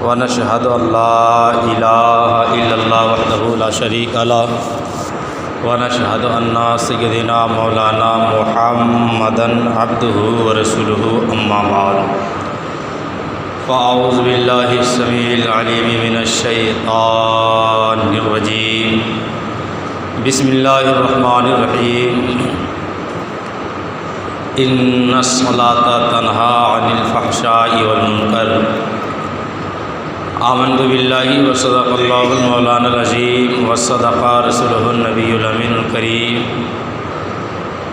ونشهد أن لا إله إلا الله وحده لا شريك له ونشهد أن سيدنا مولانا محمدا عبده ورسوله أما بعد فأعوذ بالله السميع العليم من الشيطان الرجيم بسم الله الرحمن الرحيم إن الصلاة تنهى عن الفحشاء والمنكر آمنت بالله وصدق الله المولانا العظيم وصدق رسوله النبي الأمين الكريم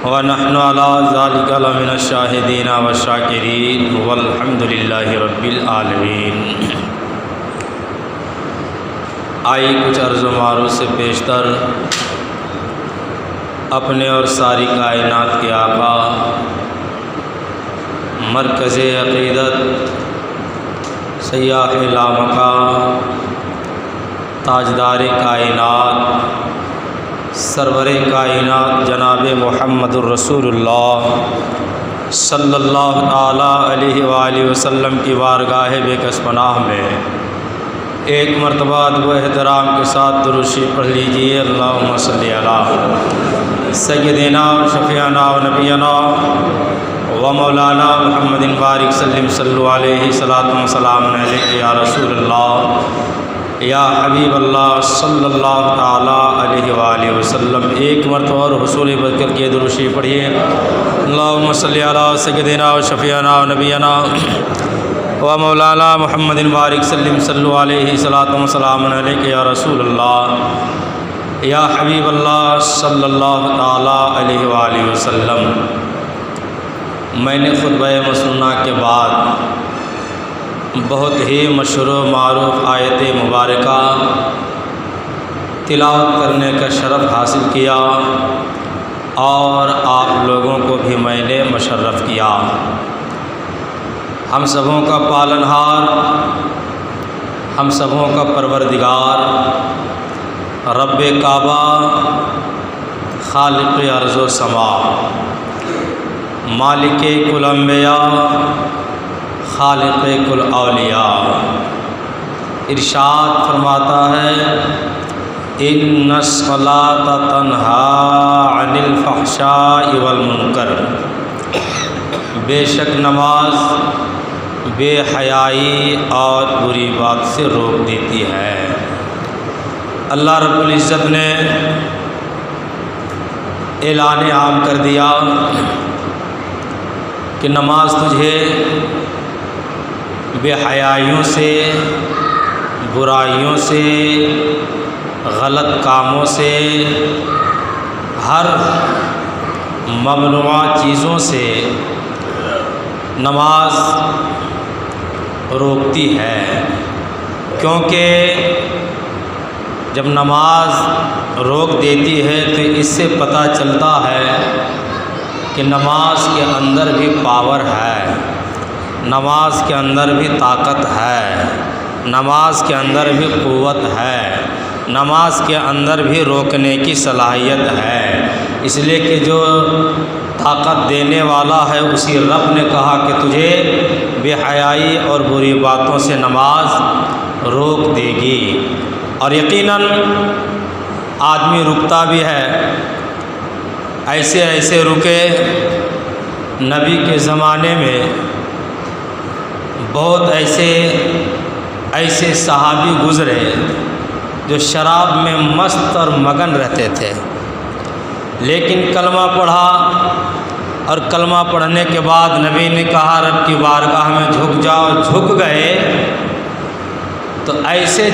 ونحن على ذلك لمن الشاهدين والشاكرين والحمد لله رب العالمين۔ آئی کچھ عرض و معروض سے پیشتر اپنے اور ساری کائنات کے آقا مرکز عقیدت سیاح لامکان تاجدار کائنات سرور کائنات جناب محمد الرسول اللہ صلی اللہ تعالیٰ علیہ وآلہ وسلم کی بارگاہ بے کس پناہ میں ایک مرتبہ ادب و احترام کے ساتھ درود شریف پڑھ لیجیے۔ اللہم صلی علی سیدنا و شفیعنا و نبینا و مولانا محمد بارک سلم صلو علیہ صلاۃ و سلام علیک یا رسول اللہ یا حبیب اللہ صلی اللہ تعالیٰ علیہ وآلہ وسلم۔ ایک مرتبہ اور حصول برکت کے درود شریف پڑھیے۔ اللہم صلی علی سیدنا و شفیعنا و نبینا و مولانا محمد بارک سلم صلو علیہ صلاۃ و سلام علیک یا رسول اللہ یا حبیب اللہ صلی اللہ تعالیٰ علیہ وآلہ وسلم۔ میں نے خطبہ مسنونہ کے بعد بہت ہی مشہور و معروف آیت مبارکہ تلاوت کرنے کا شرف حاصل کیا اور آپ لوگوں کو بھی میں نے مشرف کیا۔ ہم سبوں کا پالنہار، ہم سبوں کا پروردگار رب کعبہ خالق ارض و سما مالک کل انبیاء خالق کل اولیاء ارشاد فرماتا ہے ان الصلاۃ تنہی عن الفحشاء والمنکر، بے شک نماز بے حیائی اور بری بات سے روک دیتی ہے۔ اللہ رب العزت نے اعلان عام کر دیا کہ نماز تجھے بے حیائیوں سے، برائیوں سے، غلط کاموں سے، ہر ممنوع چیزوں سے نماز روکتی ہے، کیونکہ جب نماز روک دیتی ہے تو اس سے پتہ چلتا ہے کہ نماز کے اندر بھی پاور ہے، نماز کے اندر بھی طاقت ہے، نماز کے اندر بھی قوت ہے، نماز کے اندر بھی روکنے کی صلاحیت ہے۔ اس لیے کہ جو طاقت دینے والا ہے اسی رب نے کہا کہ تجھے بے حیائی اور بری باتوں سے نماز روک دے گی۔ اور یقیناً آدمی رکتا بھی ہے، ایسے ایسے رکے۔ نبی کے زمانے میں بہت ایسے صحابی گزرے جو شراب میں مست اور مگن رہتے تھے، لیکن کلمہ پڑھا اور کلمہ پڑھنے کے بعد نبی نے کہا رب کی بارگاہ میں جھک جاؤ، جھک گئے تو ایسے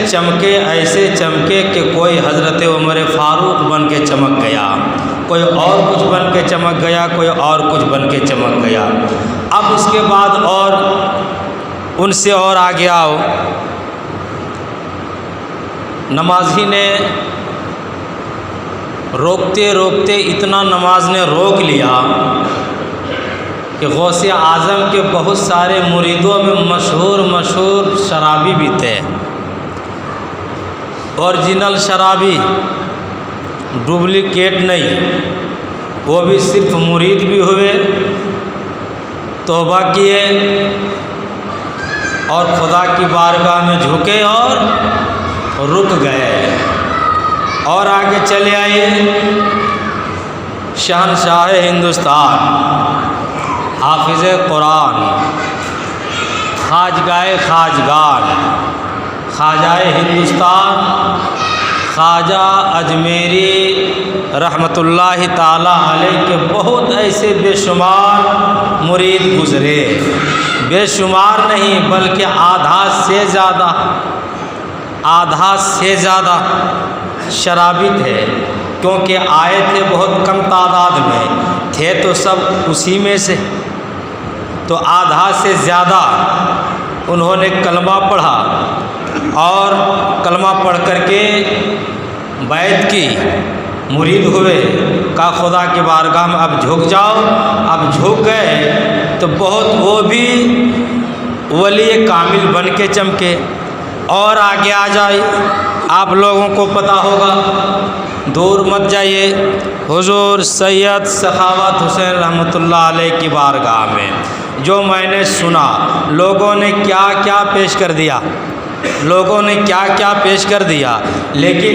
چمکے کہ کوئی حضرت عمر فاروق بن کے چمک گیا، کوئی اور کچھ بن کے چمک گیا، کوئی اور کچھ بن کے چمک گیا۔ اب اس کے بعد اور ان سے اور آگے آؤ، نمازی نے روکتے روکتے اتنا نماز نے روک لیا کہ غوث اعظم کے بہت سارے مریدوں میں مشہور شرابی بھی تھے، اوریجنل شرابی، ڈپلیکیٹ نہیں، وہ بھی صرف مرید بھی ہوئے، توبہ کیے، اور خدا کی بارگاہ میں جھکے اور رک گئے۔ اور آگے چلے آئیے، شہنشاہ ہندوستان، حافظ قرآن، خواجگاہ خواجگان، خواجہ ہندوستان، خواجہ اجمیری رحمۃ اللہ تعالیٰ علیہ کے بہت ایسے بے شمار مرید گزرے، بے شمار نہیں بلکہ آدھا سے زیادہ شرابی تھے، کیونکہ آئے تھے بہت کم تعداد میں، تھے تو سب اسی میں سے، تو آدھا سے زیادہ انہوں نے کلمہ پڑھا، اور کلمہ پڑھ کر کے بیعت کی، مرید ہوئے، کہا خدا کی بارگاہ میں اب جھک جاؤ۔ اب جھک گئے تو بہت وہ بھی ولی کامل بن کے چمکے۔ اور آگے آ جائے، آپ لوگوں کو پتہ ہوگا، دور مت جائیے، حضور سید سخاوت حسین رحمۃ اللہ علیہ کی بارگاہ میں جو میں نے سنا، لوگوں نے کیا کیا پیش کر دیا، لیکن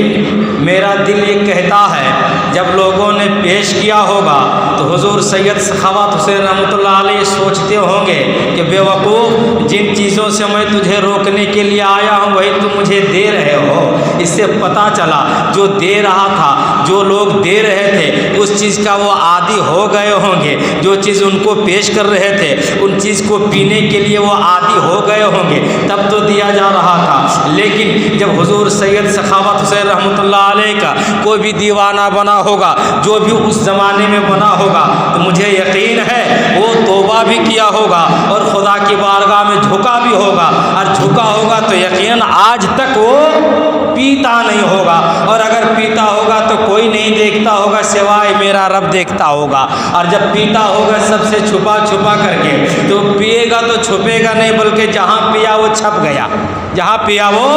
میرا دل یہ کہتا ہے جب لوگوں نے پیش کیا ہوگا تو حضور سید سخاوت حسین رحمۃ اللہ علیہ سوچتے ہوں گے کہ بے وقوف، جن چیزوں سے میں تجھے روکنے کے لیے آیا ہوں وہی تم مجھے دے رہے ہو۔ اس سے پتہ چلا جو دے رہا تھا، جو لوگ دے رہے تھے، اس چیز کا وہ عادی ہو گئے ہوں گے، جو چیز ان کو پیش کر رہے تھے ان چیز کو پینے کے لیے وہ عادی ہو گئے ہوں گے، تب تو دیا جا رہا تھا۔ لیکن جب حضور سید سخاوت حسین رحمۃ اللہ علیہ کا کوئی بھی دیوانہ بنا ہوگا، جو بھی اس زمانے میں بنا ہوگا، تو مجھے یقین ہے وہ توبہ بھی کیا ہوگا اور خدا کی بارگاہ میں جھکا بھی ہوگا، اور جھکا ہوگا تو یقین آج تک وہ پیتا نہیں ہوگا، اور اگر پیتا ہوگا تو کوئی نہیں دیکھتا ہوگا سوائے میرا رب دیکھتا ہوگا، اور جب پیتا ہوگا سب سے چھپا کر کے، تو پیے گا تو چھپے گا نہیں، بلکہ جہاں پیا وہ چھپ گیا، جہاں پیا وہ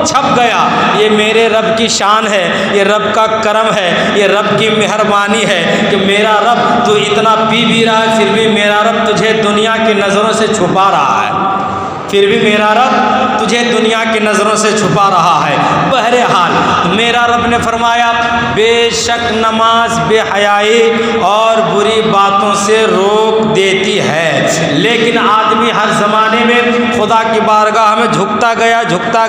چھپ گیا۔ یہ میرے رب کی شان ہے، یہ رب کا کرم ہے، یہ رب کی مہربانی ہے کہ میرا رب تو اتنا پی بھی رہا ہے، پھر بھی میرا رب تجھے دنیا کی نظروں سے چھپا رہا ہے، پھر بھی میرا رب تجھے دنیا کی نظروں سے چھپا رہا ہے۔ بہرحال میرا رب نے فرمایا بے شک نماز بے حیائی اور بری باتوں سے روک دیتی ہے، لیکن آدمی ہر زمانے میں خدا کی بارگاہ میں جھکتا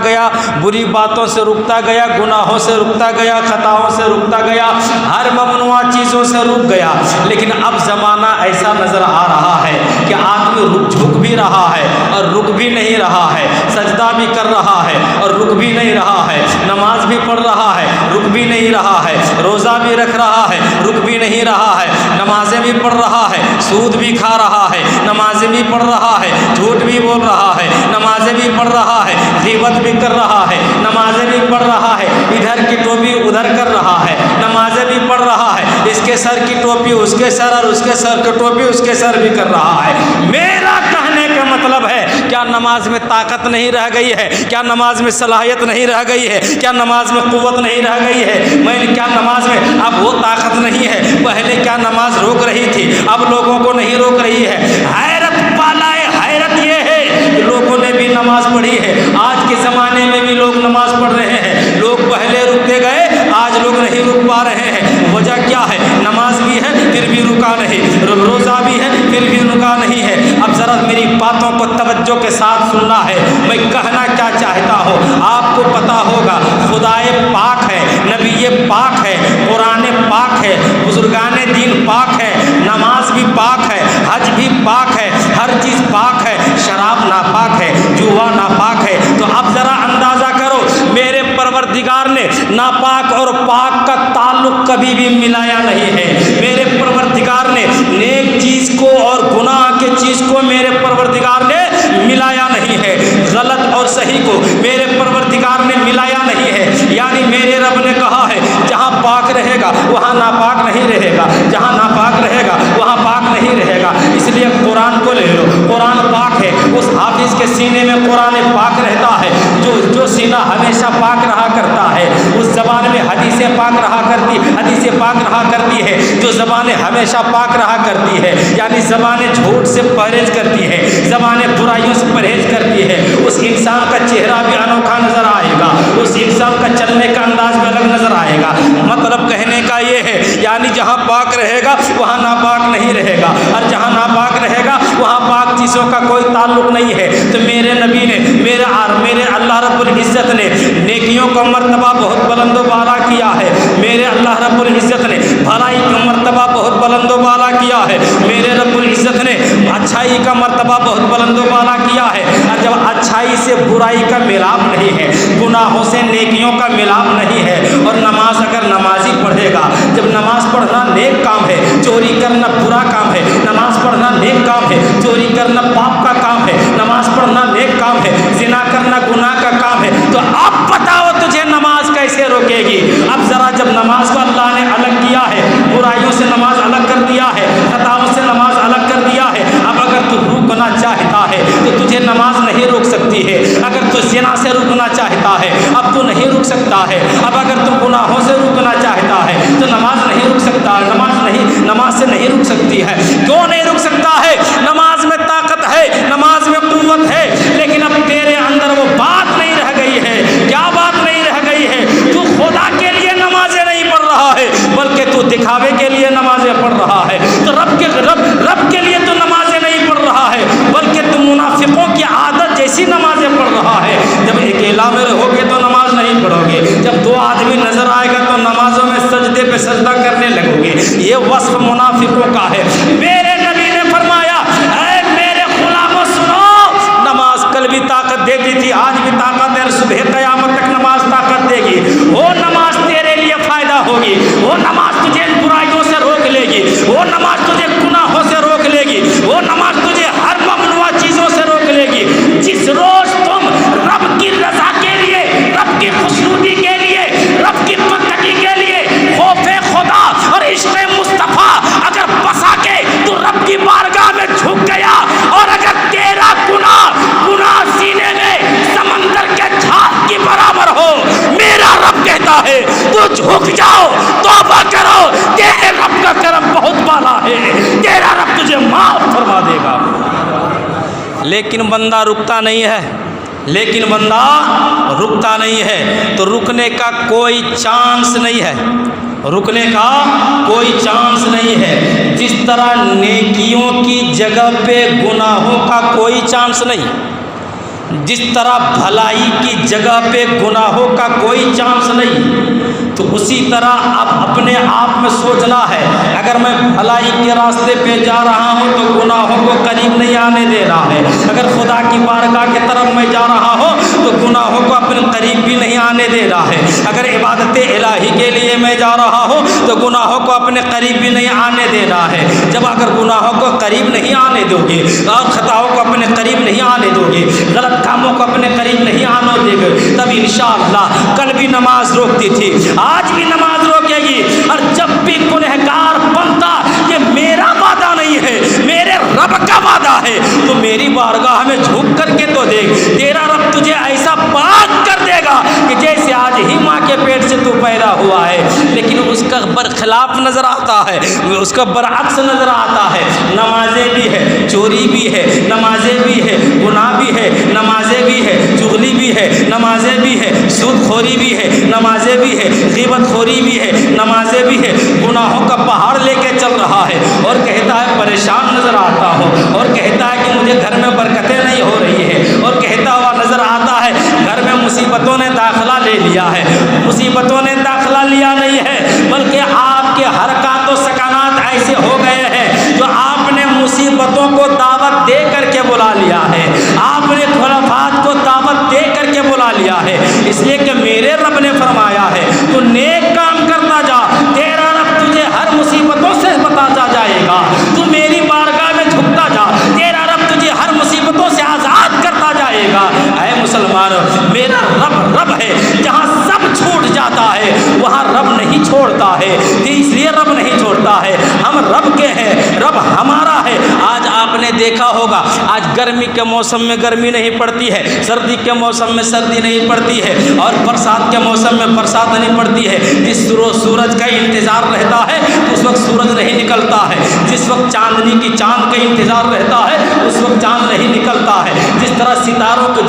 گیا، بری باتوں سے رکتا گیا، گناہوں سے رکتا گیا، خطاؤں سے رکتا گیا، ہر ممنوع چیزوں سے رک گیا۔ لیکن اب زمانہ ایسا نظر آ رہا ہے کہ آدمی جھک بھی رہا ہے اور رک بھی نہیں رہا ہے، سجدہ بھی کر رہا ہے اور رک بھی نہیں رہا ہے، نماز بھی پڑھ رہا ہے، رک بھی نہیں رہا ہے، روزہ بھی رکھ رہا ہے، رک بھی نہیں رہا ہے، نمازیں بھی پڑھ رہا ہے، سود بھی کھا رہا ہے، نمازیں بھی پڑھ رہا ہے، جھوٹ بھی بول رہا ہے، نمازیں بھی پڑھ رہا ہے، غیبت بھی کر رہا ہے، نمازیں بھی پڑھ رہا ہے، ادھر کی ٹوپی ادھر کر رہا ہے، نمازیں بھی پڑھ رہا ہے، اس کے سر کی ٹوپی اس کے سر اور اس کے سر کی ٹوپی اس کے سر بھی کر رہا ہے۔ میرا کہنے کا مطلب ہے کیا نماز میں طاقت نہیں رہ گئی ہے؟ کیا نماز میں صلاحیت نہیں رہ گئی ہے؟ کیا نماز میں قوت نہیں رہ گئی ہے؟ کیا نماز میں اب وہ طاقت نہیں ہے؟ پہلے کیا نماز روک رہی تھی، اب لوگوں کو نہیں روک رہی ہے؟ حیرت والا ہے، حیرت یہ ہے کہ لوگوں نے بھی نماز پڑھی ہے، آج کے زمانے میں بھی لوگ نماز پڑھ رہے ہیں، لوگ پہلے رکتے گئے، آج لوگ نہیں رک پا رہے ہیں۔ وجہ کیا ہے؟ نماز بھی ہے پھر بھی رکا نہیں، روزہ بھی ہے پھر بھی رکا نہیں ہے۔ اب ذرا میری باتوں کو توجہ کے ساتھ سننا ہے، میں کہنا کیا چاہتا ہوں آپ کو پتہ ہوگا، خدائے پاک ہے، نبی پاک ہے، قرآن پاک ہے، بزرگان دین پاک ہے، نماز بھی پاک ہے، حج بھی پاک ہے، ہر چیز پاک ہے، شراب ناپاک ہے، جوا ناپاک ہے۔ تو اب ذرا اندازہ کرو، میرے پروردگار نے ناپاک اور پاک کا تعلق کبھی بھی ملایا نہیں ہے۔ میرے پروردگار نے نیک چیز کو اور گناہ کے چیز کو میرے پروردگار نے ملایا نہیں ہے، غلط اور صحیح کو میرے پروردگار نے ملایا نہیں ہے۔ یعنی میرے رب نے کہا ہے جہاں پاک رہے گا وہاں ناپاک نہیں رہے گا، جہاں ناپاک رہے گا وہاں پاک نہیں رہے گا۔ اس لیے قرآن کو لے لو، قرآن پاک ہے، اس حافظ کے سینے میں قرآن پاک رہتا ہے، جو سینہ ہمیشہ پاک رہا کرتا ہے، اس زبان میں حدیث پاک رہا کرتی ہے، جو زبانیں ہمیشہ پاک رہا کرتی ہے، یعنی زبانیں جھوٹ سے پرہیز کرتی ہے، زبانیں برائیوں سے پرہیز کرتی ہے، اس انسان کا چہرہ بھی انوکھا نظر آئے گا، اس انسان کا چلنے کا انداز بھی الگ نظر آئے گا۔ مطلب کہنے کا یہ ہے، یعنی جہاں پاک رہے گا وہاں ناپاک نہیں رہے گا، اور جہاں ناپاک رہے گا وہاں پاک چیزوں کا کوئی تعلق نہیں ہے۔ تو میرے نبی نے، میرے اللہ رب العزت نے نیکیوں کا مرتبہ بہت بلند و بالا کیا ہے، میرے اللہ رب العزت نے بھلائی کا مرتبہ بہت بلند و بالا کیا ہے، میرے رب العزت نے اچھائی کا مرتبہ بہت بلند و بالا کیا ہے۔ اور جب اچھائی سے برائی کا ملاپ نہیں ہے، گناہوں سے نیکیوں کا ملاپ نہیں ہے، اور نماز اگر نمازی پڑھے گا، جب نماز پڑھنا نیک کام ہے، چوری کرنا برا کام ہے، نماز پڑھنا نیک کام ہے، چوری کرنا پاپ کا کام ہے، نماز پڑھنا نیک کام ہے، زنا کرنا گناہ کا کام ہے، تو اب بتاؤ تجھے نماز کیسے روکے گی؟ اب ذرا جب نماز کو اللہ نے الگ کیا ہے، برائیوں سے نماز الگ کر دیا ہے، خطاؤں سے نماز الگ کر دیا ہے، اب اگر تو روکنا چاہتا ہے تو تجھے نماز نہیں روک سکتی ہے۔ اگر تو زنا سے روکنا چاہتا ہے اب تو نہیں روک سکتا ہے، اب اگر تو گناہوں سے روکنا چاہتا ہے تو نماز نہیں روک سکتا ہے، نماز سے نہیں رک سکتی ہے۔ کیوں نہیں رک سکتا ہے؟ نماز میں طاقت ہے، نماز میں قوت ہے، لیکن اب تیرے اندر وہ بات نہیں رہ گئی ہے۔ کیا بات نہیں رہ گئی ہے؟ تو خدا کے لیے نمازیں نہیں پڑھ رہا ہے، بلکہ تو دکھاوے کے لیے نمازیں پڑھ رہا ہے۔ تو رب کے لیے تو نمازیں نہیں پڑھ رہا ہے، بلکہ تو منافقوں کی عادت جیسی نمازیں پڑھ رہا ہے۔ جب اکیلا میں رہو گے تو نماز نہیں پڑھو گے، جب دو آدمی نظر آئے گا تو نمازوں میں سجدے پہ سجدہ کرنے لگو گے۔ یہ وصف منافقوں کا ہے۔ میرے نبی نے فرمایا، اے میرے غلاموں سنو، نماز کل بھی طاقت دیتی تھی، آج بھی طاقت ہے، صبح قیامت تک نماز طاقت دے گی۔ وہ نماز تیرے لیے فائدہ ہوگی، وہ نماز تجھے برائیوں سے روک لے گی، وہ نماز تجھے گناہوں سے روک لے گی، وہ نماز تجھے ہر ممنوع چیزوں سے روک لے گی۔ جس روز تم رب کی رضا کے لیے، رب کی خوشنودی کے لیے، رب کی بندگی کے لیے خوف خدا اور عشق مصطفیٰ اگر بسا کے تو رب کی بارگاہ میں جھک گیا، اور اگر تیرا گناہ سینے میں سمندر کے چھال کی برابر ہو، میرا رب کہتا ہے تو جھک جاؤ، توبہ کرو، تیرے رب کا کرم بہت بالا ہے، تیرا رب تجھے معاف فرما دے گا۔ لیکن بندہ رکتا نہیں ہے، تو رکنے کا کوئی چانس نہیں ہے، رکنے کا کوئی چانس نہیں ہے۔ جس طرح نیکیوں کی جگہ پہ گناہوں کا کوئی چانس نہیں، جس طرح بھلائی کی جگہ پہ گناہوں کا کوئی چانس نہیں، تو اسی طرح اب اپنے آپ میں سوچنا ہے، اگر میں بھلائی کے راستے پہ جا رہا ہوں تو گناہوں کو قریب نہیں آنے دے رہا ہے، اگر خدا کی بارگاہ کی طرف میں جا رہا ہوں تو گناہوں کو اپنے قریب بھی نہیں آنے دے رہا ہے، اگر عبادت الہی کے لیے میں جا رہا ہوں تو گناہوں کو اپنے قریب بھی نہیں آنے دے رہا ہے۔ جب اگر گناہوں کو قریب نہیں آنے دو گے اور خطاؤں کو اپنے قریب نہیں آنے دو گے، غلط کاموں کو اپنے قریب نہیں آنے دے گے، تب انشاءاللہ کل بھی نماز روکتی تھی، آج بھی نماز روکے گی۔ اور جب بھی گنہگار بنتا کہ میرا وعدہ نہیں ہے، میرے رب کا وعدہ ہے، تو میری بارگاہ میں جھک کر کے تو دیکھ، تیرا رب تجھے ایسا پاک کر دے گا کہ جیسے آج ہی ماں کے پیٹ سے تو پیدا ہوا ہے۔ لیکن اس کا برخلاف نظر آتا ہے، اس کا برعکس نظر آتا ہے۔ نمازیں بھی ہے، چوری بھی ہے، نمازیں بھی ہے، گناہ بھی ہے، نمازیں بھی ہے، چغلی بھی ہے، نمازیں بھی ہے، سود خوری بھی ہے، نمازیں بھی ہے، غیبت خوری بھی ہے، نمازیں بھی ہے، گناہوں کا پہاڑ لے کے چل رہا ہے، اور کہتا ہے پریشان نظر آتا ہوں، اور کہتا ہے کہ مجھے گھر میں برکتیں نہیں ہو رہی ہے، اور کہتا ہوا نظر آتا ہے گھر میں مصیبتوں نے داخلہ لے لیا ہے۔ مصیبتوں نے داخلہ لیا نہیں ہے، بلکہ آپ کے حرکات و سکنات ایسے ہو گئے ہیں جو آپ نے مصیبتوں کو دعوت دے کر کے بلا لیا ہے، آپ نے خلافات کو دعوت دے کر کے بلا لیا ہے۔ اس لیے کہ میرے رب نے فرمایا ہے تو نیک کام کرتا جا، تیرا رب تجھے ہر مصیبتوں سے بتاتا جائے گا، تو میری بارگاہ میں جھکتا جا، تیرا رب تجھے ہر مصیبتوں سے آزاد کرتا جائے گا۔ اے مسلمانوں، میرا رب ہے، جہاں سب چھوٹ جاتا ہے وہاں رب نہیں چھوڑتا ہے، اس لیے رب نہیں چھوڑتا ہے، ہم رب کے ہیں، رب ہمارا ہے۔ آج آپ نے دیکھا ہوگا آج گرمی کے موسم میں گرمی نہیں پڑتی ہے، سردی کے موسم میں سردی نہیں پڑتی ہے، اور برسات کے موسم میں برسات نہیں پڑتی ہے۔ جس سورج کا انتظار رہتا ہے اس وقت سورج نہیں نکلتا ہے، جس وقت چاندنی کی چاند کا انتظار رہتا ہے اس وقت چاند نہیں نکلتا ہے۔ جس طرح ستاروں کو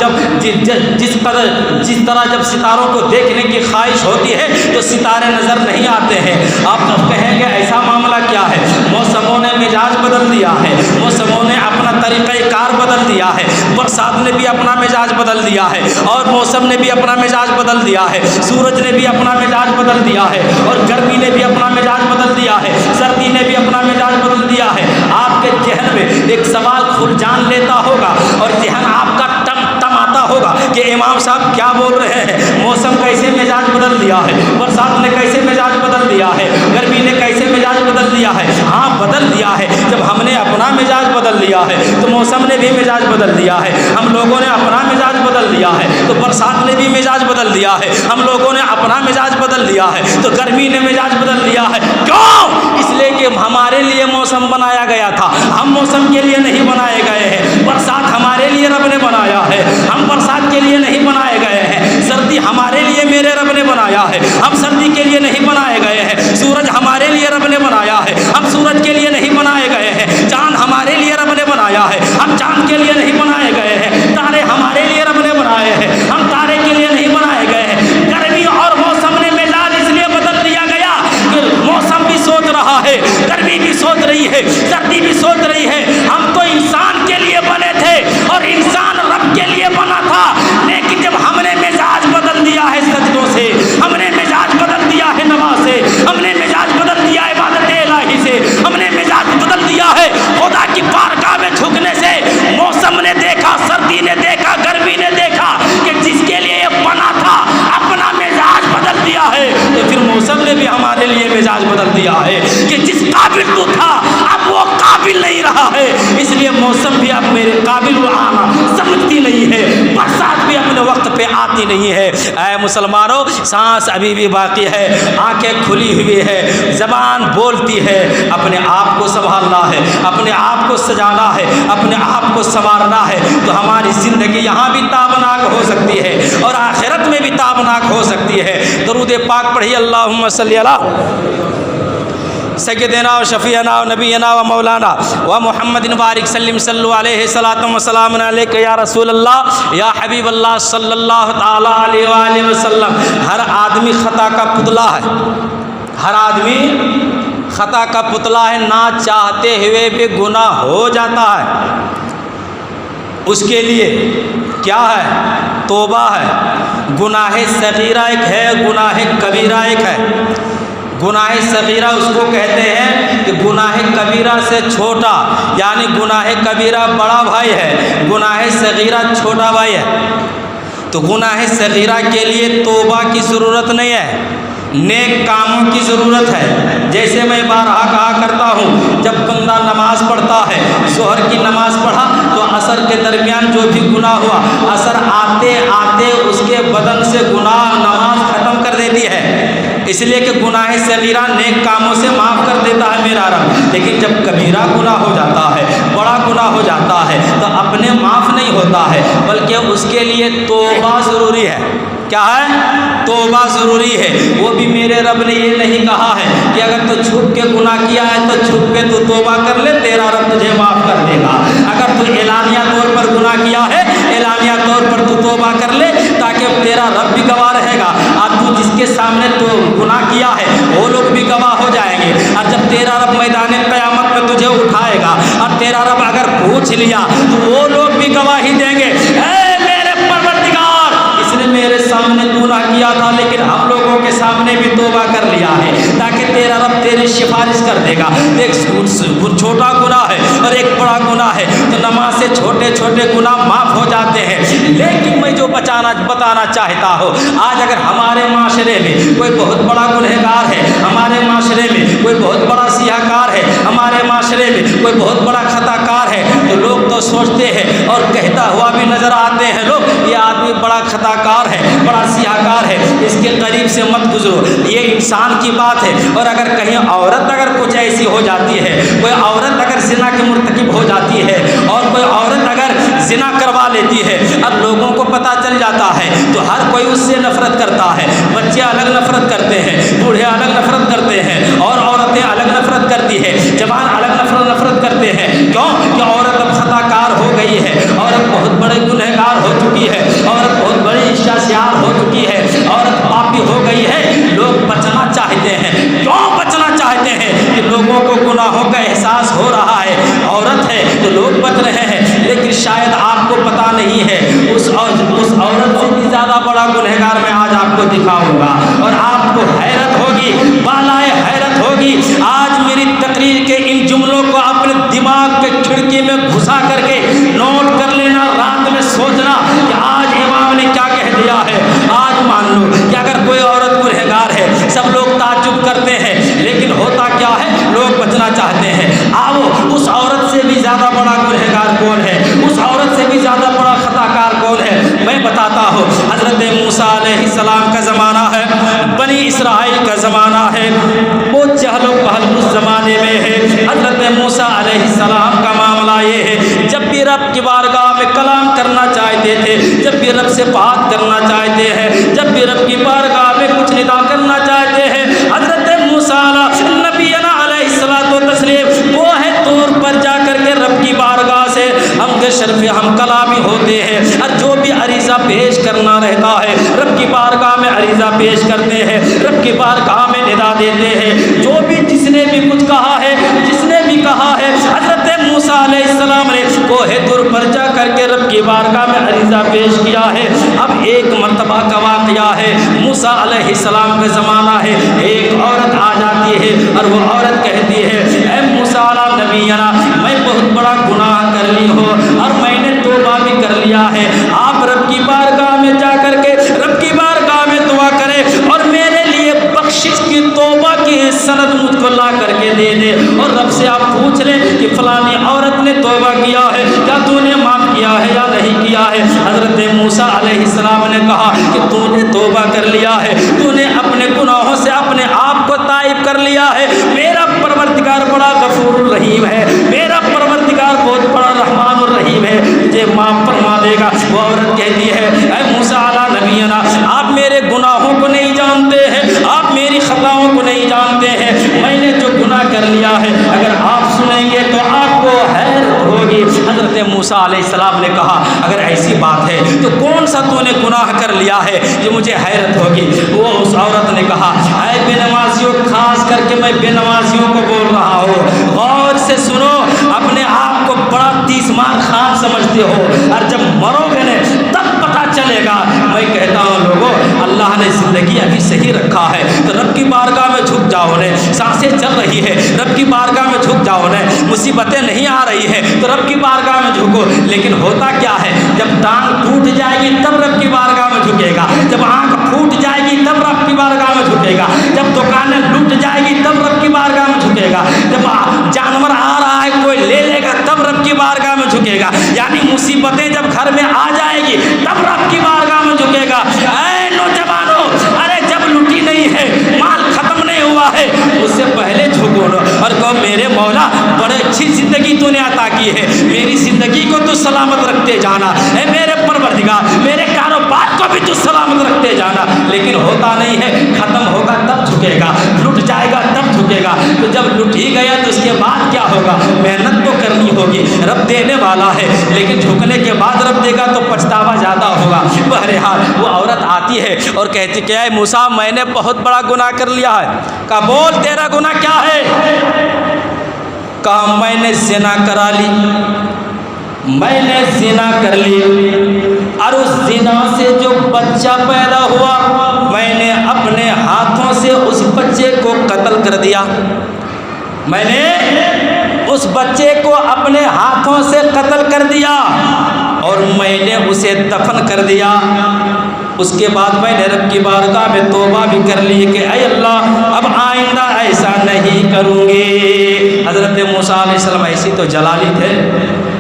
جس طرح جب ستاروں کو دیکھنے کی خواہش ہوتی ہے تو ستارے نظر نہیں آتے ہیں۔ آپ کہیں گے ایسا معاملہ کیا ہے؟ موسموں نے مزاج بدل دیا ہے، موسموں نے اپنا طریقہ کار بدل دیا ہے۔ برسات نے بھی اپنا مزاج بدل دیا ہے، اور موسم نے بھی اپنا مزاج بدل دیا ہے، سورج نے بھی اپنا مزاج بدل دیا ہے، اور گرمی نے بھی اپنا مزاج بدل دیا ہے، سردی نے بھی اپنا مزاج بدل دیا ہے۔ آپ کے ذہن میں ایک سوال کھل جان لیتا ہوگا اور ذہن آپ کا آتا ہوگا کہ امام صاحب کیا بول رہے ہیں؟ موسم کیسے مزاج بدل دیا ہے، برسات نے کیسے مزاج بدل دیا ہے، گرمی نے کیسے مزاج بدل دیا ہے؟ ہاں بدل دیا ہے۔ جب ہم نے اپنا مزاج بدل دیا ہے تو موسم نے بھی مزاج بدل دیا ہے، ہم لوگوں نے اپنا مزاج بدل دیا ہے تو برسات نے بھی مزاج بدل دیا ہے، ہم لوگوں نے اپنا مزاج بدل دیا ہے تو گرمی نے مزاج بدل دیا ہے۔ کیوں؟ اس لیے کہ ہمارے لیے موسم بنایا گیا تھا، ہم موسم کے لیے نہیں بنائے گئے ہیں۔ برسات ہمارے لیے رب نے بنایا ہے، ہم برسات کے لیے نہیں بنائے گئے ہیں۔ سردی ہمارے لیے میرے رب نے بنایا ہے، ہم سردی کے لیے نہیں بنائے گئے ہیں۔ سورج ہمارے لیے رب نے بنایا ہے، ہم سورج کے لیے نہیں بنائے گئے ہیں۔ چاند ہمارے لیے رب نے بنایا ہے، ہم چاند کے لیے نہیں بنائے گئے ہیں۔ تارے ہمارے لیے رب نے بنائے ہیں، ہم تارے کے لیے نہیں بنائے گئے ہیں۔ گرمی اور موسم نے مزاج اس لیے بدل دیا گیا کہ موسم بھی سوچ رہا ہے، گرمی بھی سوچ رہی ہے، سردی بھی سوچ رہی ہے ہم تو انسان کے لیے بنے تھے اور انسان رب کے لیے بنا تھا، لیکن جب ہم نے مزاج بدل دیا ہے سجدوں سے، ہم نے مزاج بدل دیا ہے نماز سے، ہم نے مزاج بدل دیا ہے عبادت الہی سے، ہم نے مزاج بدل دیا ہے خدا کی بارگاہ میں جھکنے سے، موسم نے دیکھا، سردی نے دیکھا، گرمی نے دیکھا کہ جس کے لیے یہ بنا تھا اپنا مزاج بدل دیا ہے، تو پھر موسم نے بھی ہمارے لیے مزاج بدل دیا ہے کہ جس قابل تو تھا اب وہ قابل نہیں رہا ہے، اس لیے موسم بھی اب میرے قابل آنا سمجھتی نہیں ہے، برسات بھی اپنے وقت پہ آتی نہیں ہے۔ اے مسلمانوں، سانس ابھی بھی باقی ہے، آنکھیں کھلی ہوئی ہے، زبان بولتی ہے، اپنے آپ کو سنبھالنا ہے، اپنے آپ کو سجانا ہے، اپنے آپ کو سنوارنا ہے، تو ہماری زندگی یہاں بھی تابناک ہو سکتی ہے اور آخرت میں بھی تابناک ہو سکتی ہے۔ درود پاک پڑھیے، اللہم صلی علی سیدنا و شفیعنا و نبینا و مولانا و محمد بارک سلم صلو علیہ صلاۃ و سلام علیک یا رسول اللہ یا حبیب اللہ صلی اللہ تعالی علیہ وآلہ وسلم۔ ہر آدمی خطا کا پتلا ہے، ہر آدمی خطا کا پتلا ہے، نہ چاہتے ہوئے بھی گناہ ہو جاتا ہے۔ اس کے لیے کیا ہے؟ توبہ ہے۔ گناہ صغیرہ ایک ہے، گناہ کبیرہ ایک ہے۔ گناہ صغیرہ اس کو کہتے ہیں کہ گناہ کبیرہ سے چھوٹا، یعنی گناہ کبیرہ بڑا بھائی ہے، گناہ صغیرہ چھوٹا بھائی ہے۔ تو گناہ صغیرہ کے لیے توبہ کی ضرورت نہیں ہے، نیک کاموں کی ضرورت ہے۔ جیسے میں بارہا کہا کرتا ہوں، جب بندہ نماز پڑھتا ہے، ظہر کی نماز پڑھا تو عصر کے درمیان جو بھی گناہ ہوا، عصر آتے آتے اس کے بدن سے گناہ نماز ختم کر دیتی ہے، اس لیے کہ گناہ صغیرہ نیک کاموں سے معاف کر دیتا ہے میرا رب۔ لیکن جب کبیرہ گناہ ہو جاتا ہے، بڑا گناہ ہو جاتا ہے، تو اپنے معاف نہیں ہوتا ہے، بلکہ اس کے لیے توبہ ضروری ہے۔ کیا ہے؟ توبہ ضروری ہے۔ وہ بھی میرے رب نے یہ نہیں کہا ہے کہ اگر تو چھپ کے گناہ کیا ہے تو چھپ کے تو توبہ کر لے، تیرا رب تجھے معاف کر دے گا۔ اگر تو اعلانیہ طور پر گناہ کیا ہے، اعلانیہ طور پر تو توبہ کر لے تاکہ تیرا رب بھی گواہ رہے گا، اور تو جس کے سامنے تو گناہ کیا ہے وہ لوگ بھی گواہ ہو جائیں گے۔ اور جب تیرا رب میدان قیامت میں تجھے اٹھائے گا اور تیرا رب اگر پوچھ لیا تو وہ لوگ بھی گواہی دیں گے، اے میرے پروردگار، اس نے میرے سامنے گناہ کیا تھا لیکن ہم لوگوں کے سامنے بھی توبہ کر لیا ہے، تاکہ تیرا رب تیری سفارش کر دے گا۔ ایک چھوٹا گناہ ہے اور ایک بڑا گناہ ہے، تو نماز سے چھوٹے چھوٹے گناہ معاف ہو جاتے ہیں۔ لیکن میں جو بتانا چاہتا ہوں، آج اگر ہمارے معاشرے میں کوئی بہت بڑا گنہگار ہے، ہمارے معاشرے میں کوئی بہت بڑا سیاہ کار ہے، ہمارے معاشرے میں کوئی بہت بڑا خطا کار ہے، تو لوگ تو سوچتے ہیں اور کہتا ہوا بھی نظر آتے ہیں لوگ، یہ آدمی بڑا خطا کار ہے، بڑا سیاہ کار ہے، اس کے قریب سے مت گزرو۔ یہ انسان کی بات ہے، اور اگر کہیں عورت اگر کچھ ایسی ہو جاتی ہے، کوئی عورت اگر زنا کی مرتکب ہو جاتی ہے اور کوئی عورت اگر زنا کروا لیتی ہے، اب لوگوں کو پتہ چل جاتا ہے تو ہر کوئی اس سے نفرت کرتا ہے، بچے الگ نفرت کرتے ہیں، بوڑھے الگ نفرت کرتے ہیں اور عورتیں الگ نفرت کرتی ہے، جوان الگ نفرت کرتے ہیں۔ کیوں کہ عورت اب خطا کار ہو گئی ہے، عورت بہت بڑے گنہگار ہو چکی ہے، عورت بہت بڑی عشاء سیار ہو چکی ہے، عورت پاپی ہو گئی ہے۔ لوگ بچنا چاہتے ہیں، کیوں بچنا چاہتے ہیں کہ لوگوں کو گناہوں کا احساس ہو رہا ہے، عورت ہے تو لوگ بچ رہے ہیں، لیکن شاید آپ کو پتہ نہیں ہے اس عورت سے بھی زیادہ بڑا گنہگار میں آج آپ کو دکھاؤں گا، اور آپ کو حیرت ہوگی، بالائے حیرت ہوگی۔ آج میری تقریر کے ان جملوں کو اپنے دماغ کے کھڑکی میں گھسا کر کے نوٹ کر لینا، رات میں سوچنا کہ آج امام نے کیا کہہ دیا ہے۔ آج مان لو کہ اگر کوئی عورت گنہگار ہے، سب لوگ تعجب کرتے ہیں، لیکن ہوتا کیا ہے، لوگ بچنا چاہتے ہیں۔ آؤ اس عورت سے بھی زیادہ بڑا گنہگار کون ہے، اس عورت سے بھی زیادہ بڑا خطا کار کون ہے، میں بتاتا ہوں۔ حضرت موسیٰ علیہ السلام کا زمانہ ہے، بنی اسرائیل کا زمانہ ہے، وہ چہل و پہل اس زمانے میں ہے۔ حضرت موسیٰ علیہ السلام کا معاملہ یہ ہے، جب بھی رب کی بارگاہ میں کلام کرنا چاہتے تھے، جب بھی رب سے بات کرنا چاہتے ہیں، جب بھی رب کی بارگاہ میں کچھ ندا کرنا چاہتے ہیں، حضرت موسیٰ نبی علیہ الصلوۃ والتسلیم وہ ہے طور پر جا کر کے رب کی بارگاہ سے ہم کے شرف ہم کلامی ہوتے ہیں، اور جو بھی عریضہ پیش کرنا رہتا ہے رب کی بارگاہ میں عریضہ پیش کرتے ہیں، رب کی بارگاہ میں ندا دیتے ہیں۔ جو بھی جس نے بھی کچھ کہا ہے، جس نے بھی کہا ہے، حضرت موسیٰ علیہ السلام نے کوہ طور پر جا کر کے رب کی بارگاہ میں عریضہ پیش کیا ہے۔ اب ایک مرتبہ کا واقعہ ہے، موسیٰ علیہ السلام کا زمانہ ہے، ایک عورت آ جاتی ہے اور وہ عورت کہتی ہے، اے موسیٰ نبینا، میں بہت بڑا گناہ کر لی ہوں اور میں نے توبہ بھی کر لیا ہے، آپ رب کی بارگاہ میں جا کر کے رب کی بارگاہ میں دعا کریں اور میرے لیے بخشش کی توبہ کی سند مجھ کو لا کر کے دے دے، اور رب سے آپ پوچھ لیں کہ فلانی عورت نے توبہ کیا ہے، کیا تو نے معاف کیا ہے یا نہیں کیا ہے۔ حضرت موسیٰ علیہ السلام نے کہا کہ تو نے توبہ کر لیا ہے، تو نے اپنے گناہوں سے اپنے آپ کو تائب کر لیا ہے، میرا پروردگار بڑا غفور الرحیم ہے، میرا پروردگار بہت بڑا رحمان الرحیم ہے، مجھے معاف فرما دے گا۔ وہ عورت کہتی ہے، اے موسیٰ نبینا، آپ میرے گناہوں کو نہیں جانتے ہیں، آپ میری خطاؤں کو نہیں جانتے ہیں، میں نے جو گناہ کر لیا ہے اگر آپ سنیں گے تو آپ کو حیرت ہوگی۔ حضرت موسیٰ علیہ السلام نے کہا، اگر ایسی بات ہے تو کون سا تو نے گناہ کر لیا ہے جو مجھے حیرت ہوگی۔ وہ اس عورت نے کہا، اے بے نمازیوں، خاص کر کے میں بے نمازیوں کو بول رہا ہوں، غور سے سنو، اپنے آپ کو بڑا تیسمان خان سمجھتے ہو، اور جب مرو گے نا تب پتہ چلے گا۔ میں کہتا ہوں لوگوں، اللہ نے زندگی ابھی صحیح رکھا ہے تو رب کی بارگاہ میں جھک جاؤ نے، سانسیں چل رہی ہے رب کی بارگاہ میں جھک جاؤ نے، مصیبتیں نہیں آ رہی ہے تو رب کی بارگاہ میں جھکو۔ لیکن ہوتا کیا ہے، جب ٹانگ ٹوٹ جائے گی تب رب کی بارگاہ میں جھکے گا، جب آنکھ پھوٹ جائے گی تب رب کی بارگاہ میں جھکے گا، جب دکانیں لوٹ جائے گی تب رب کی بارگاہ میں جھکے گا، جب جانور آ رہا ہے کوئی لے لے گا تب رب کی بارگاہ میں جھکے گا، یعنی مصیبتیں جب گھر میں آ جائے گی تب رب کی بارگاہ میں جھکے گا۔ اے نوجوانوں، ارے جب لوٹی نہیں ہے، مال ختم نہیں ہوا ہے، اس سے پہلے جھکو اور کہو، میرے مولا بڑے اچھی زندگی تو نے عطا کی ہے، میری زندگی کو تو سلامت رکھتے جانا، اے میرے پروردگار میرے کاروبار کو بھی تو سلامت رکھتے جانا۔ لیکن ہوتا نہیں ہے، ختم ہوگا تب جھکے گا، لٹ جائے گا تب جھکے گا۔ تو جب لٹ ہی گیا تو اس کے بعد کیا ہوگا، محنت تو کرنی ہوگی، رب دینے والا ہے، لیکن جھکنے کے بعد رب دے گا تو پچھتاوا زیادہ ہوگا۔ بہرحال وہ عورت آتی ہے اور کہتی کہ اے موسیٰ، میں نے بہت بڑا گناہ کر لیا ہے۔ کہا، بول تیرا گناہ کیا ہے؟ کہا، میں نے زنا کرا لی، میں نے زنا کر لی، اور اس زنا سے جو بچہ پیدا ہوا میں نے اپنے ہاتھوں سے اس بچے کو قتل کر دیا، میں نے اس بچے کو اپنے ہاتھوں سے قتل کر دیا اور میں نے اسے دفن کر دیا۔ اس کے بعد میں نے رب کی بارگاہ میں توبہ بھی کر لی کہ اے اللہ اب آئندہ ایسا نہیں کروں گی۔ حضرت موسیٰ علیہ السلام ایسی تو جلالی تھے،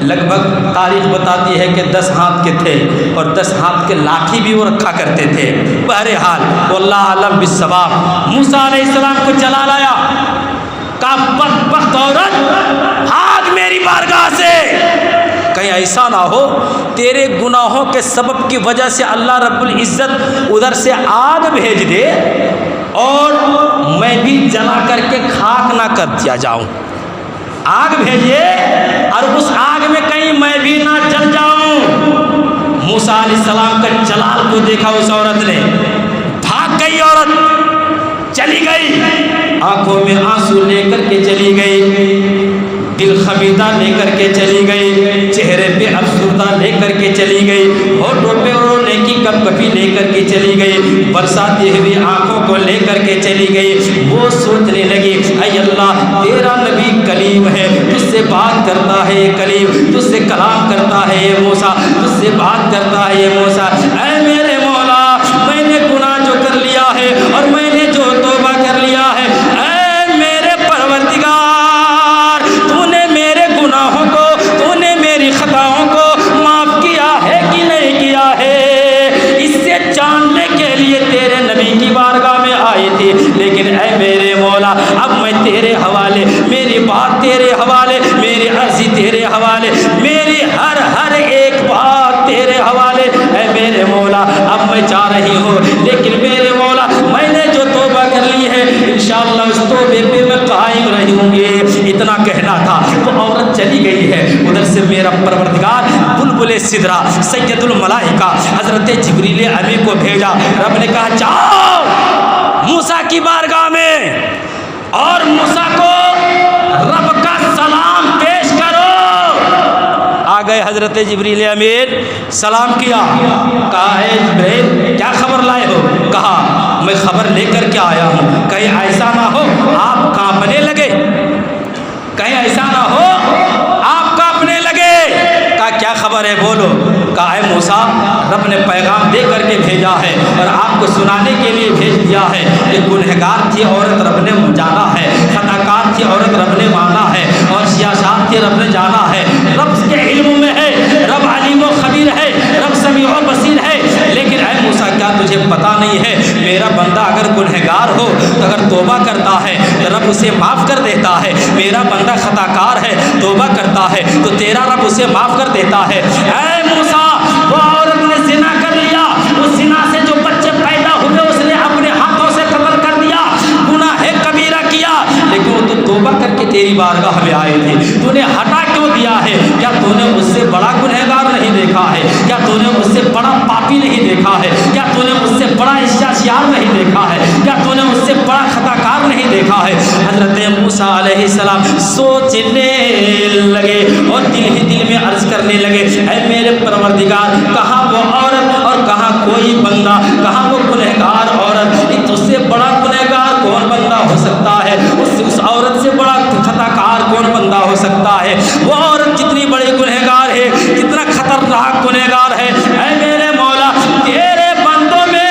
لگ بھگ تاریخ بتاتی ہے کہ 10 ہاتھ کے تھے اور 10 ہاتھ کے لاٹھی بھی وہ رکھا کرتے تھے۔ بہرحال واللہ اعلم بالصواب، موسیٰ علیہ السلام کو جلا لایا، کہا بدبخت عورت بھاگ میری بارگاہ سے، کہیں ایسا نہ ہو تیرے گناہوں کے سبب کی وجہ سے اللہ رب العزت ادھر سے آگ بھیج دے اور میں بھی جلا کر کے خاک نہ کر دیا جاؤں، آگ بھیجے اور اس آگ میں کہیں میں بھی نہ جل جاؤں۔ موسیٰ علیہ السلام کا جلال کو دیکھا اس عورت نے، بھاگ گئی عورت، چلی گئی، آنکھوں میں آنسو لے کر کے چلی گئی، دل خمیدہ لے کر کے چلی گئی، چہرے پہ افسردہ لے کر کے چلی گئی، ہونٹوں پہ رونے کی کپ کپی لے کر کے چلی گئی، برساتی ہوئی آنکھوں کو لے کر کے چلی گئی۔ وہ سوچنے لگی اے اللہ تیرا نبی کلیم ہے، تجھ سے بات کرتا ہے یہ کلیم، تجھ سے کلام کرتا ہے یہ موسیٰ، تجھ سے بات کرتا ہے یہ موسیٰ، اے میرے مولا میں نے گناہ جو کر لیا ہے اور میں نے جو توبہ کر لیا ہے، اے میرے پروردگار تو نے میرے گناہوں کو، تو نے میری خطاؤں کو معاف کیا ہے کہ نہیں کیا ہے؟ اس سے جاننے کے لیے تیرے نبی کی بارگاہ میں آئی تھی، لیکن اے میرے مولا اب میں تیرے حوالے، میری بات تیرے حوالے، میری عرضی تیرے حوالے، میری ہر ایک بات تیرے حوالے، اے میرے مولا اب میں جا رہی ہوں، لیکن میرے مولا میں نے جو توبہ کر لی ہے انشاءاللہ اس توبے پہ میں قائم رہوں گی۔ اتنا کہنا تھا وہ عورت چلی گئی ہے، ادھر سے میرا پروردگار بلبل سدرا سید الملائکہ حضرت جبریل امین کو بھیجا، رب نے کہا جاؤ موسیٰ کی بارگاہ میں اور موسیٰ کو رب کا سلام پیش کرو۔ آ گئے حضرت جبریل امین، سلام کیا، کہا اے جبریل کیا خبر لائے ہو؟ کہا میں خبر لے کر کے آیا ہوں، کہیں ایسا نہ ہو آپ کانپنے لگے، کہیں ایسا نہ ہو آپ کانپنے لگے۔ کہا کیا خبر ہے بولو؟ کہا اے موسیٰ رب نے پیغام دے کر کے بھیجا ہے اور آپ کو سنانے کے لیے بھیج دیا ہے، ایک گنہگار تھی عورت رب نے جانا ہے، خطا کار تھی عورت رب نے مانا ہے، اور سیاست تھی رب نے جانا ہے، رب کے علم میں ہے، رب علیم و خبیر ہے، رب سمیع و بصیر ہے، لیکن اے موسیٰ کیا تجھے پتہ نہیں ہے میرا بندہ اگر گنہگار ہو تو اگر توبہ کرتا ہے تو رب اسے معاف کر دیتا ہے، میرا بندہ خطا کار ہے توبہ کرتا ہے تو تیرا رب اسے معاف کر دیتا ہے۔ اے موسیٰ وہ عورت نے زنا کر لیا، اس زنا سے جو بچے پیدا ہوئے اس نے اپنے ہاتھوں سے قتل کر دیا، گناہ کبیرہ کیا، لیکن وہ تو توبہ کر کے تیری بارگاہ میں آئے تھے، تو نے ہٹا کیوں دیا ہے؟ کیا تو نے اس سے بڑا گنہگار نہیں دیکھا ہے؟ کیا تو نے اس سے بڑا پاپی نہیں دیکھا ہے؟ کیا تو نے اس سے بڑا اشتہار نہیں دیکھا ہے؟ کیا تو نے اس سے بڑا خطا کار نہیں دیکھا ہے؟ حضرت موسیٰ علیہ السلام سوچنے لگے اور دل ہی دل میں عرض کرنے لگے اے میرے پروردگار کہاں وہ عورت اور کہاں کوئی بندہ، کہاں وہ گنہگار عورت، اس سے بڑا گنہگار کون بندہ ہو سکتا ہے؟ اس عورت سے بڑا خطا کار کون بندہ ہو سکتا ہے؟ وہ عورت کتنی بڑی گنہگار ہے، کتنا خطرناک گنہگار ہے، اے میرے مولا تیرے بندوں میں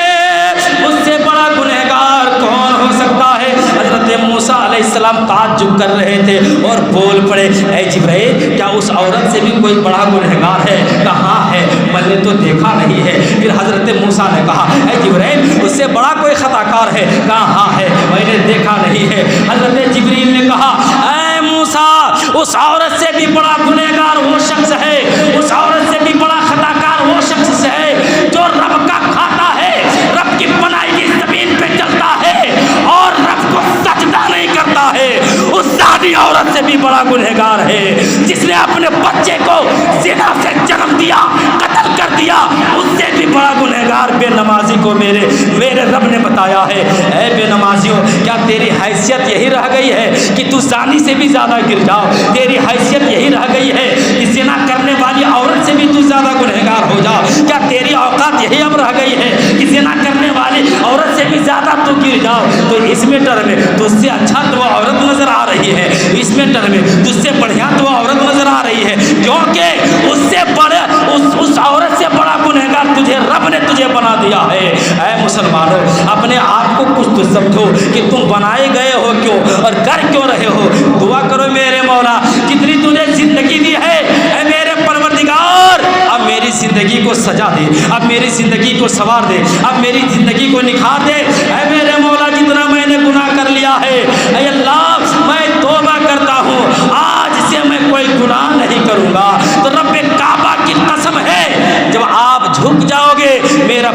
اس سے بڑا گنہگار کون ہو سکتا ہے؟ حضرت موسیٰ علیہ السلام تعجب کر رہے تھے اور بول پڑے اے جبرائیل کیا اس عورت سے بھی کوئی بڑا گنہگار ہے؟ کہاں ہے؟ میں نے تو دیکھا نہیں ہے۔ پھر حضرت موسیٰ نے کہا اے جبرائیل اس سے بڑا کوئی خطا کار ہے؟ کہاں ہے؟ میں نے دیکھا نہیں ہے۔ حضرت جبریل نے کہا اے موسیٰ اس عورت سے بھی بڑا گنہگار وہ شخص ہے، اس عورت سے بھی بڑا خطا کار وہ شخص ہے جو رب کا کھاتا ہے، رب کی بنائی کی زمین پہ چلتا ہے اور رب کو سجدہ نہیں کرتا ہے۔ اس زانی عورت سے بھی بڑا گنہگار ہے جس نے اپنے بچے کو زنا سے جنم دیا، قتل کر دیا، اس سے بھی بڑا گنہگار بے نمازی کو میرے رب نے بتایا ہے۔ اے بے نمازیوں کیا تیری حیثیت یہی رہ گئی ہے کہ تو زانی سے بھی زیادہ گر جاؤ؟ تیری حیثیت یہی رہ گئی ہے کہ زنا کرنے والی عورت سے بھی تو زیادہ گنہگار ہو جاؤ؟ کیا تیری اوقات یہی اب رہ گئی ہے کہ زنا کرنے والی عورت سے بھی زیادہ تو گر جاؤ؟ تو اس میٹر میں تجھ سے اچھا تو عورت نظر آ رہی ہے، اس میٹر میں تجھ سے بڑھیا تو عورت نظر آ رہی ہے، کیونکہ اس سے بڑے اس عورت سے بڑا گنہگار تجھے رب نے تجھے بنا دیا ہے۔ اے مسلمانوں اپنے آپ کو کچھ تو سمجھو کہ تم بنائے گئے ہو کیوں اور کر کیوں رہے ہو؟ دعا کرو میرے مولا جتنی تجھے زندگی دی ہے اے میرے پروردگار اب میری زندگی کو سجا دے، اب میری زندگی کو سنوار دے، اب میری زندگی کو نکھار دے۔ اے میرے مولا جتنا میں نے گناہ کر لیا ہے اے اللہ میں توبہ کرتا ہوں، آج سے میں کوئی گناہ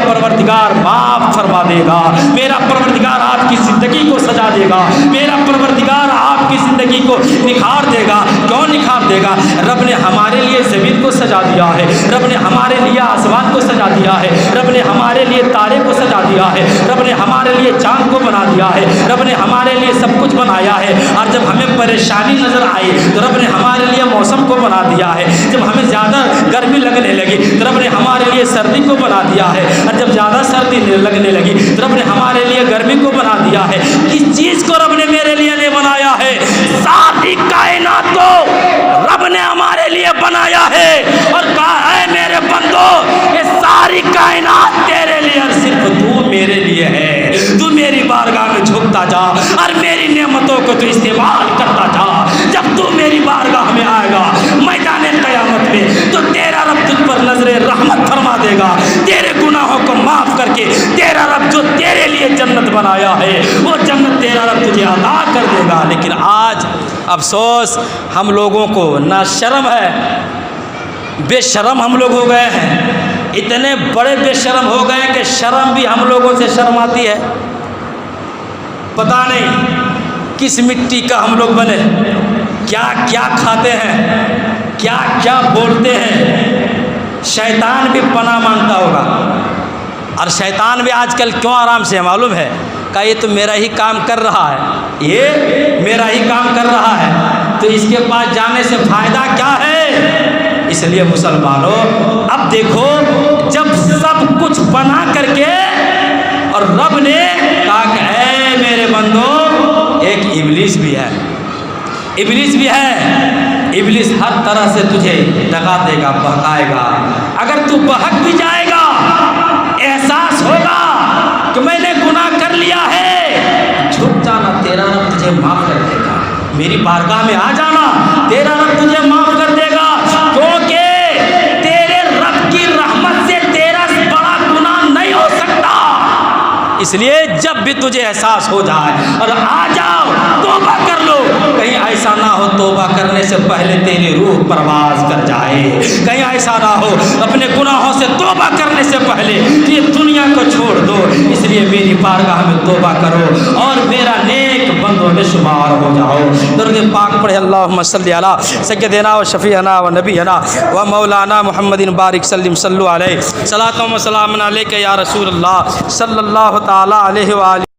پروردگار معاف فرما دے گا، میرا پروردگار آپ کی زندگی کو سجا دے گا، میرا پروردگار آپ کی زندگی کو نکھار دے گا۔ کیوں نکھار دے گا؟ رب نے ہمارے لیے زمین کو سجا دیا ہے، رب نے ہمارے لیے آسمان کو سجا دیا ہے، رب نے ہمارے لیے تارے کو سجا دیا ہے، رب نے ہمارے لیے چاند کو بنا دیا ہے، رب نے ہمارے لیے سب کچھ بنایا ہے۔ اور جب ہمیں پریشانی نظر آئی تو رب نے ہمارے لیے موسم کو بنا دیا ہے، جب ہمیں زیادہ گرمی لگنے لگی تو رب نے ہمارے لیے سردی کو بنا دیا ہے، اور جب زیادہ سردی لگنے لگی تو رب نے ہمارے لیے گرمی کو بنا دیا ہے۔ کس چیز کو رب نے میرے لیے نہیں بنایا ہے؟ ساری کائنات کو رب نے ہمارے لیے بنایا ہے اور کہا ہے میرے بندو یہ ساری کائنات تیرے لیے اور صرف تو میرے لیے ہے۔ تو میری بارگاہ میں جھکتا جا اور میری نعمتوں کو تو استعمال کرتا جا۔ جب تو میری بارگاہ میں آئے گا میدان قیامت میں تو تیرا رب تجھ پر نظر رحمت فرما دے گا، تیرے گناہوں کو معاف کر کے تیرا رب جو تیرے لیے جنت بنایا ہے وہ جنت تیرا رب تجھے عطا کر دے گا۔ لیکن آج افسوس ہم لوگوں کو نہ شرم ہے، بے شرم ہم لوگ ہو گئے ہیں، اتنے بڑے بے شرم ہو گئے کہ شرم بھی ہم لوگوں سے شرم آتی ہے۔ پتہ نہیں کس مٹی کا ہم لوگ بنے، کیا کیا کھاتے ہیں، کیا کیا بولتے ہیں۔ شیطان بھی پناہ مانگتا ہوگا، اور شیطان بھی آج کل کیوں آرام سے ہے معلوم ہے؟ کہ یہ تو میرا ہی کام کر رہا ہے، یہ میرا ہی کام کر رہا ہے، تو اس کے پاس جانے سے فائدہ کیا ہے؟ اس لیے مسلمانوں اب دیکھو جب سب کچھ بنا کر کے اور رب نے کہا کہ اے میرے بندو ایک ابلیس بھی ہے، ابلیس بھی ہے، ابلیس ہر طرح سے تجھے دغا دے گا، بہکائے گا۔ اگر تو بہک بھی جائے گا، احساس ہوگا کہ میں نے گناہ کر لیا ہے، جھک جانا، تیرا رب تجھے معاف کر دے گا۔ میری بارگاہ میں آ جانا، تیرا رب تجھے معاف کر دے گا، کیونکہ تیرے رب کی رحمت سے تیرا بڑا گناہ نہیں ہو سکتا۔ اس لیے جب بھی تجھے احساس ہو جائے اور آ جاؤ توبہ کر لو، کہیں ایسا نہ ہو توبہ کرنے سے پہلے تیری روح پرواز کر جائے، کہیں ایسا نہ ہو اپنے گناہوں سے توبہ کرنے سے پہلے یہ دنیا کو چھوڑ دو۔ اس لیے میری بارگاہ میں توبہ کرو اور میرا نیک بندوں میں شمار ہو جاؤ۔ درود پاک پڑھے اللہم صلی علی سیدنا و شفیعنا و نبینا و مولانا محمد بارک سلم صلو علیہ صلاۃ و سلام علیک یا رسول اللہ صلی اللہ تعالی علیہ وآلہ